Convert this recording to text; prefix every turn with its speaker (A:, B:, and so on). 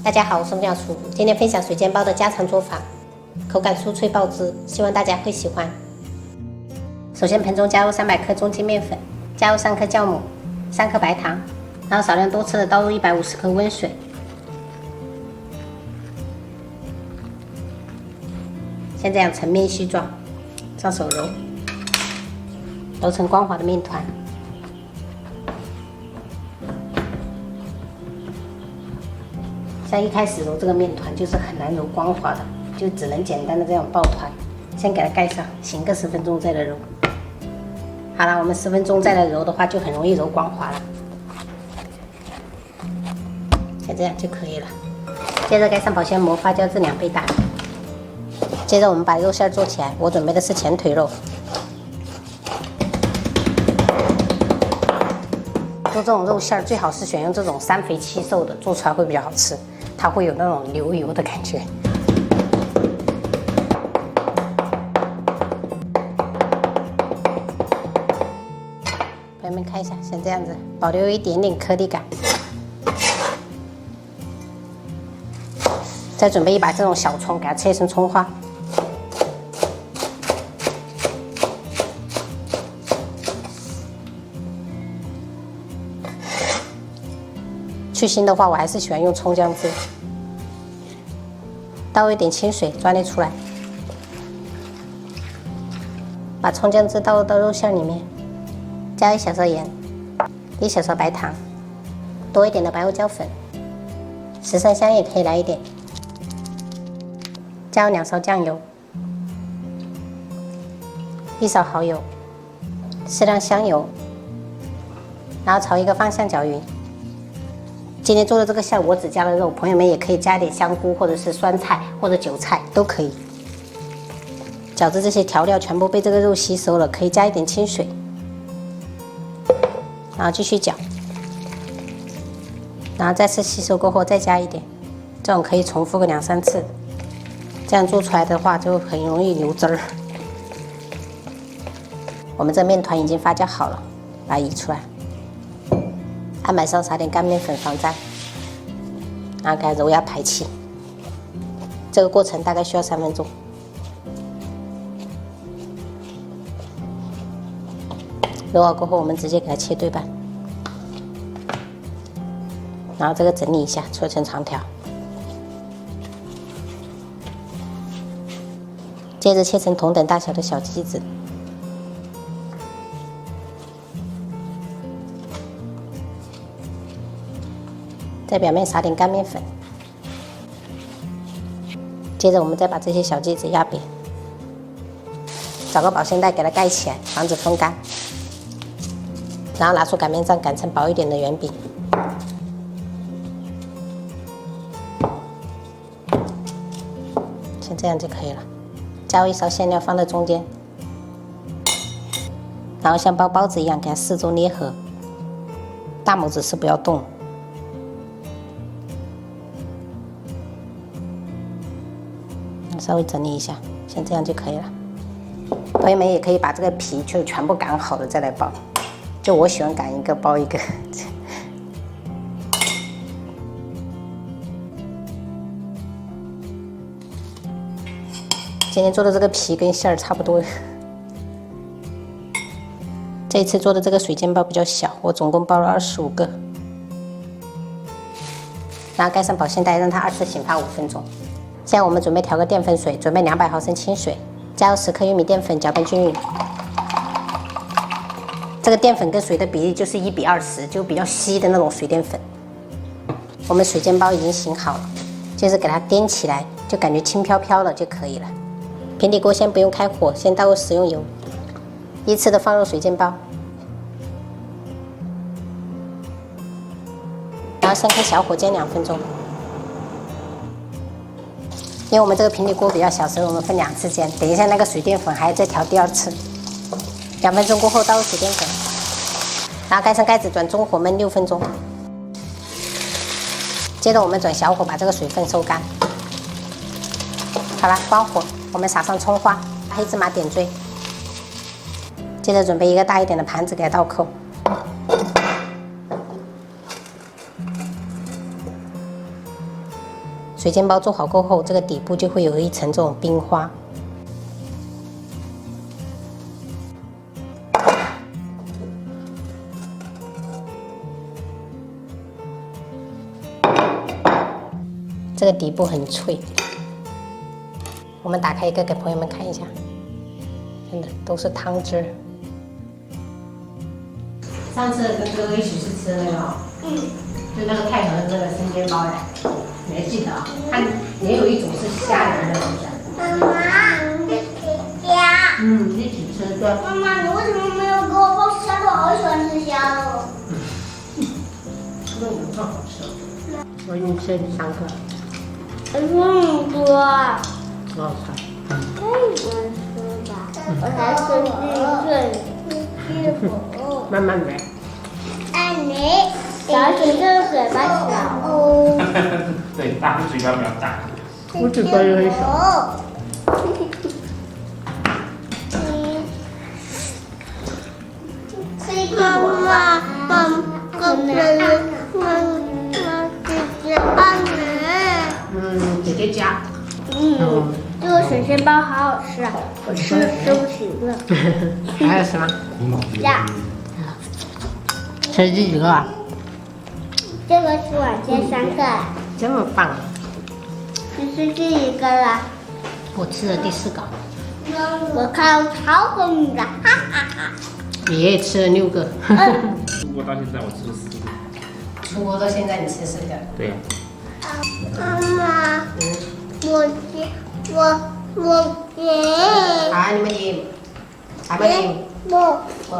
A: 大家好，我是妙厨，今天分享水煎包的家常做法，口感酥脆爆汁，希望大家会喜欢。首先盆中加入300克中筋面粉，加入3颗酵母、3颗白糖，然后少量多次的倒入150克温水，像这样成面絮状，上手揉，揉成光滑的面团。像一开始揉这个面团就是很难揉光滑的，就只能简单的这样抱团。先给它盖上，醒个10分钟再来揉。好了，我们10分钟再来揉的话，就很容易揉光滑了。像这样就可以了。接着盖上保鲜膜，发酵至2倍大。接着我们把肉馅做起来，我准备的是前腿肉。做这种肉馅最好是选用这种3肥7瘦的，做出来会比较好吃，它会有那种流油的感觉。朋友们看一下，像这样子，保留一点点颗粒感。再准备一把这种小葱，给它切成葱花。去腥的话，我还是喜欢用葱姜汁。倒入一点清水，抓捏出来。把葱姜汁倒入到肉馅里面，加1小勺盐，1小勺白糖，多一点的白胡椒粉，十三香也可以来一点。加入2勺酱油，1勺蚝油，适量香油，然后朝一个方向搅匀。今天做的这个馅我只加了肉，朋友们也可以加点香菇或者是酸菜或者韭菜都可以。饺子这些调料全部被这个肉吸收了，可以加一点清水，然后继续搅，然后再次吸收过后再加一点，这种可以重复个2、3次，这样做出来的话就很容易流汁儿。我们这面团已经发酵好了，把它移出来。案板上撒点干面粉防粘，然后给它揉压排气。这个过程大概需要3分钟。揉好过后，我们直接给它切对半，然后这个整理一下，搓成长条。接着切成同等大小的小鸡子。在表面撒点干面粉，接着我们再把这些小鸡子压扁，找个保鲜袋给它盖起来，防止风干，然后拿出擀面杖擀成薄一点的圆饼，像这样就可以了。加入1勺馅料放在中间，然后像包包子一样给它4周捏合，大拇指是不要动。稍微整理一下，像这样就可以了。朋友们也可以把这个皮就全部擀好了再来包，就我喜欢擀一个包一个。今天做的这个皮跟馅儿差不多。这一次做的这个水煎包比较小，我总共包了25个，然后盖上保鲜袋，让它2次醒发5分钟。现在我们准备调个淀粉水，准备200毫升清水，加入10克玉米淀粉，搅拌均匀。这个淀粉跟水的比例就是1比20，就比较稀的那种水淀粉。我们水煎包已经醒好了，就是给它颠起来，就感觉轻飘飘的就可以了。平底锅先不用开火，先倒入食用油，依次的放入水煎包，然后先开小火煎2分钟。因为我们这个平底锅比较小，所以我们分2次煎。等一下那个水淀粉还要再调第2次。2分钟过后倒入水淀粉，然后盖上盖子转中火焖6分钟。接着我们转小火把这个水分收干。好了，关火，我们撒上葱花、黑芝麻点缀。接着准备一个大一点的盘子给它倒扣。水煎包做好过后，这个底部就会有一层这种冰花。这个底部很脆。我们打开一个给朋友们看一下，真的都是汤汁儿。上次跟哥哥一起去吃那个，就那个泰和的那个生煎包嘞，你还记得啊？它也有一种是虾仁的，是不是？
B: 妈妈，你一起吃。
A: 一起吃对。
B: 妈妈，你为什么没有给我包虾肉？我好喜欢吃虾肉。
A: 那有更好吃。我给你吃3个。
B: 这么多。
A: 很好吃。
B: 可以吃吧？我才吃第一个。
A: 慢慢来。
B: 爱你。小姐这个嘴巴小哦。
C: 对，大嘴巴比较大。
A: 我嘴巴也很小。
B: 妈妈，
A: 姐姐夹。
B: 这个水煎包好好吃啊！我吃不行了。
A: 还有什么？
B: 呀，
A: 吃这几个啊？
B: 这个是晚间3个，
A: 这么棒！
B: 只是这一个了。
A: 我吃了第4个。
B: 我靠，超过你的，哈哈哈！
A: 你也吃了6个。
C: 出国到现在我吃了4个。
A: 出国到现在你吃4个？
C: 对呀。
B: 妈妈，我
A: 好，你们赢。还没赢。
B: 不。
A: 不。